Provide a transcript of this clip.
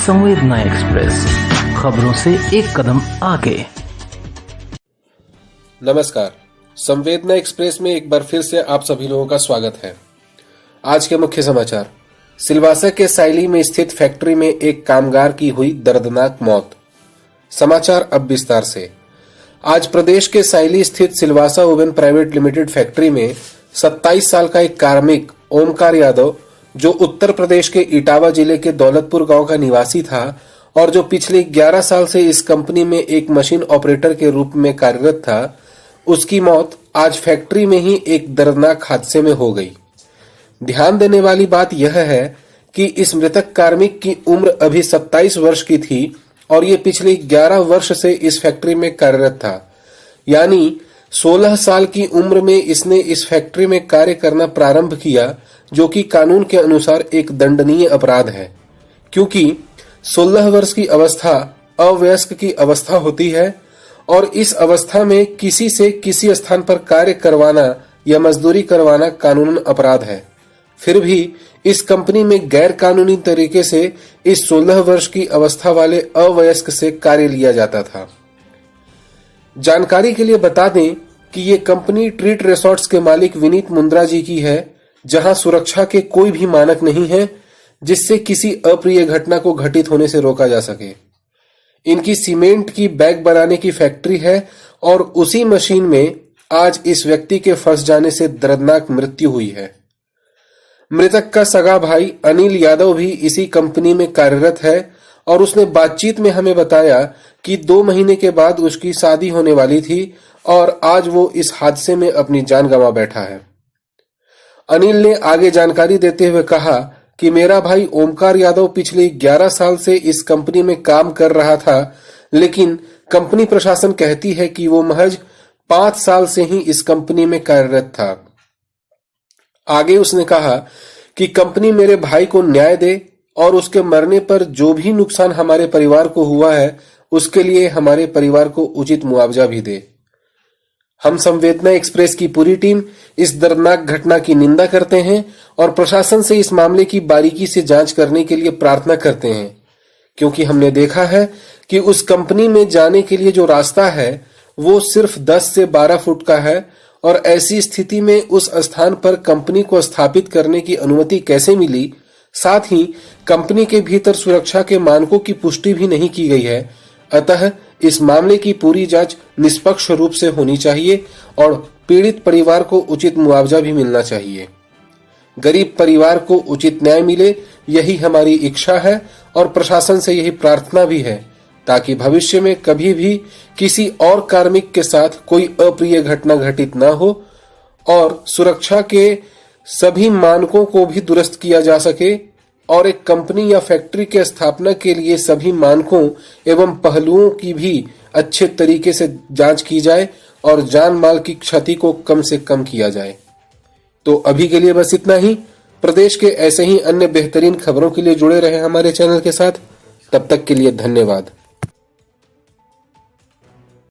संवेदना एक्सप्रेस, खबरों से एक कदम आगे। नमस्कार, संवेदना एक्सप्रेस में एक बार फिर से आप सभी लोगों का स्वागत है। आज के मुख्य समाचार। सिलवासा के सायली में स्थित फैक्ट्री में एक कामगार की हुई दर्दनाक मौत। समाचार अब विस्तार से। आज प्रदेश के सायली स्थित Silvassa oven private limited factory में 27 साल का एक कार्मिक ओमकार यादव, जो उत्तर प्रदेश के इटावा जिले के दौलतपुर गांव का निवासी था और जो पिछले 11 साल से इस कंपनी में एक मशीन ऑपरेटर के रूप में कार्यरत था, उसकी मौत आज फैक्ट्री में ही एक दर्दनाक हादसे में हो गई। ध्यान देने वाली बात यह है कि इस मृतक कार्मिक की उम्र अभी 27 वर्ष की थी और ये पिछले 11 वर्ष से इस फैक्ट्री में कार्यरत था। यानी 16 साल की उम्र में इसने इस फैक्ट्री में कार्य करना प्रारंभ किया, जो कि कानून के अनुसार एक दंडनीय अपराध है, क्योंकि 16 वर्ष की अवस्था अवयस्क की अवस्था होती है और इस अवस्था में किसी से किसी स्थान पर कार्य करवाना या मजदूरी करवाना कानूनन अपराध है। फिर भी इस कंपनी में गैर कानूनी तरीके से इस 16 वर्ष की अवस्था वाले अवयस्क से कार्य लिया जाता था। जानकारी के लिए बता दें कि ये कंपनी ट्रीट रिसोर्ट्स के मालिक विनीत मुंद्रा जी की है, जहां सुरक्षा के कोई भी मानक नहीं है जिससे किसी अप्रिय घटना को घटित होने से रोका जा सके। इनकी सीमेंट की बैग बनाने की फैक्ट्री है और उसी मशीन में आज इस व्यक्ति के फंस जाने से दर्दनाक मृत्यु हुई है। मृतक का सगा भाई अनिल यादव भी इसी कंपनी में कार्यरत है और उसने बातचीत में हमें बताया कि 2 महीने के बाद उसकी शादी होने वाली थी और आज वो इस हादसे में अपनी जान गंवा बैठा है। अनिल ने आगे जानकारी देते हुए कहा कि मेरा भाई ओमकार यादव पिछले 11 साल से इस कंपनी में काम कर रहा था, लेकिन कंपनी प्रशासन कहती है कि वो महज 5 साल से ही इस कंपनी में कार्यरत था। आगे उसने कहा कि कंपनी मेरे भाई को न्याय दे और उसके मरने पर जो भी नुकसान हमारे परिवार को हुआ है, उसके लिए हमारे परिवार को उचित मुआवजा भी दे। हम संवेदना एक्सप्रेस की पूरी टीम इस दर्दनाक घटना की निंदा करते हैं और प्रशासन से इस मामले की बारीकी से जांच करने के लिए प्रार्थना करते हैं, क्योंकि हमने देखा है कि उस कंपनी में जाने के लिए जो रास्ता है वो सिर्फ 10 से 12 फुट का है और ऐसी स्थिति में उस स्थान पर कंपनी को स्थापित करने की अनुमति कैसे मिली। साथ ही कंपनी के भीतर सुरक्षा के मानकों की पुष्टि भी नहीं की गई है। अतः इस मामले की पूरी जांच निष्पक्ष रूप से होनी चाहिए और पीड़ित परिवार को उचित मुआवजा भी मिलना चाहिए। गरीब परिवार को उचित न्याय मिले, यही हमारी इच्छा है और प्रशासन से यही प्रार्थना भी है, ताकि भविष्य में कभी भी किसी और कार्मिक के साथ कोई अप्रिय घटना घटित न हो और सुरक्षा के सभी मानकों को भी दुरुस्त किया जा सके और एक कंपनी या फैक्ट्री के स्थापना के लिए सभी मानकों एवं पहलुओं की भी अच्छे तरीके से जांच की जाए और जान माल की क्षति को कम से कम किया जाए। तो अभी के लिए बस इतना ही। प्रदेश के ऐसे ही अन्य बेहतरीन खबरों के लिए जुड़े रहे हमारे चैनल के साथ। तब तक के लिए धन्यवाद।